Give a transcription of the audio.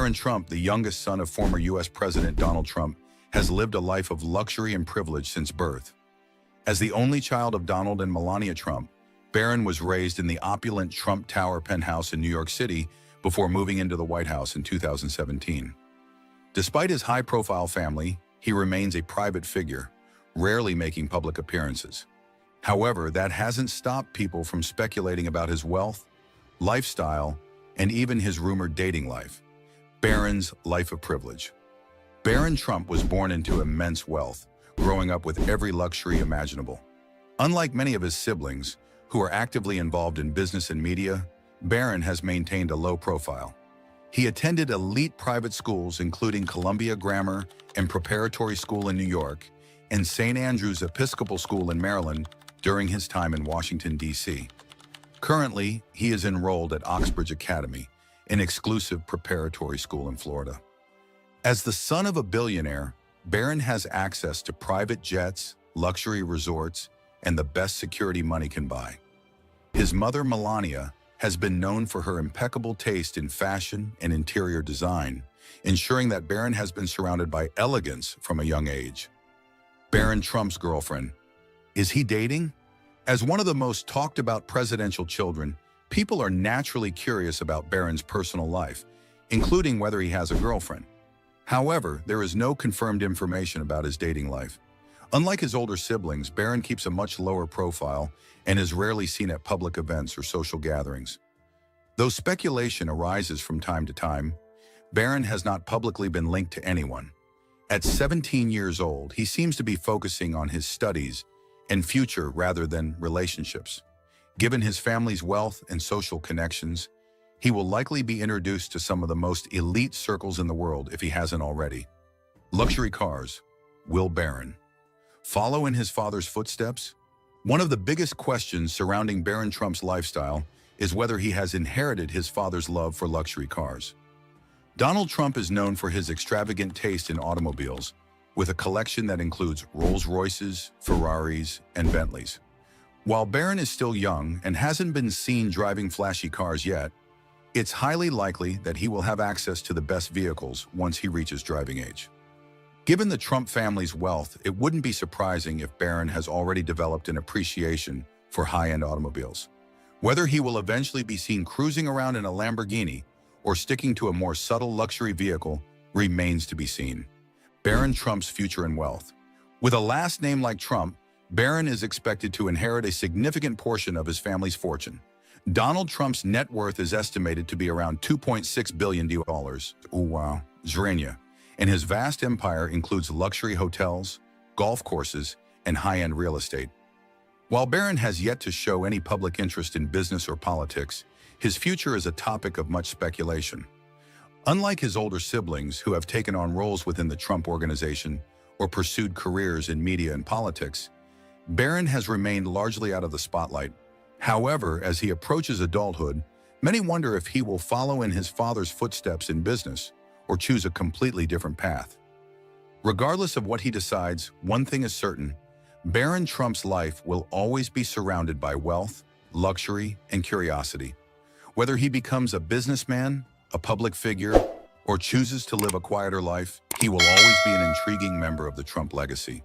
Barron Trump, the youngest son of former U.S. President Donald Trump, has lived a life of luxury and privilege since birth. As the only child of Donald and Melania Trump, Barron was raised in the opulent Trump Tower penthouse in New York City before moving into the White House in 2017. Despite his high-profile family, he remains a private figure, rarely making public appearances. However, that hasn't stopped people from speculating about his wealth, lifestyle, and even his rumored dating life. Barron's life of privilege. Barron Trump was born into immense wealth, growing up with every luxury imaginable. Unlike many of his siblings, who are actively involved in business and media, Barron has maintained a low profile. He attended elite private schools including Columbia Grammar and Preparatory School in New York and St. Andrew's Episcopal School in Maryland during his time in Washington, D.C. Currently, he is enrolled at Oxbridge Academy, an exclusive preparatory school in Florida. As the son of a billionaire, Barron has access to private jets, luxury resorts, and the best security money can buy. His mother, Melania, has been known for her impeccable taste in fashion and interior design, ensuring that Barron has been surrounded by elegance from a young age. Barron Trump's girlfriend. Is he dating? As one of the most talked about presidential children, people are naturally curious about Barron's personal life, including whether he has a girlfriend. However, there is no confirmed information about his dating life. Unlike his older siblings, Barron keeps a much lower profile and is rarely seen at public events or social gatherings. Though speculation arises from time to time, Barron has not publicly been linked to anyone. At 17 years old, he seems to be focusing on his studies and future rather than relationships. Given his family's wealth and social connections, he will likely be introduced to some of the most elite circles in the world if he hasn't already. Luxury cars. Will Barron follow in his father's footsteps? One of the biggest questions surrounding Barron Trump's lifestyle is whether he has inherited his father's love for luxury cars. Donald Trump is known for his extravagant taste in automobiles, with a collection that includes Rolls-Royces, Ferraris, and Bentleys. While Barron is still young and hasn't been seen driving flashy cars yet, it's highly likely that he will have access to the best vehicles once he reaches driving age. Given the Trump family's wealth, it wouldn't be surprising if Barron has already developed an appreciation for high-end automobiles. Whether he will eventually be seen cruising around in a Lamborghini or sticking to a more subtle luxury vehicle remains to be seen. Barron Trump's future and wealth. With a last name like Trump, Barron is expected to inherit a significant portion of his family's fortune. Donald Trump's net worth is estimated to be around $2.6 billion. Zrenia. And his vast empire includes luxury hotels, golf courses, and high-end real estate. While Barron has yet to show any public interest in business or politics, his future is a topic of much speculation. Unlike his older siblings who have taken on roles within the Trump organization or pursued careers in media and politics, Barron has remained largely out of the spotlight. However, as he approaches adulthood, many wonder if he will follow in his father's footsteps in business or choose a completely different path. Regardless of what he decides, one thing is certain: Barron Trump's life will always be surrounded by wealth, luxury, and curiosity. Whether he becomes a businessman, a public figure, or chooses to live a quieter life, he will always be an intriguing member of the Trump legacy.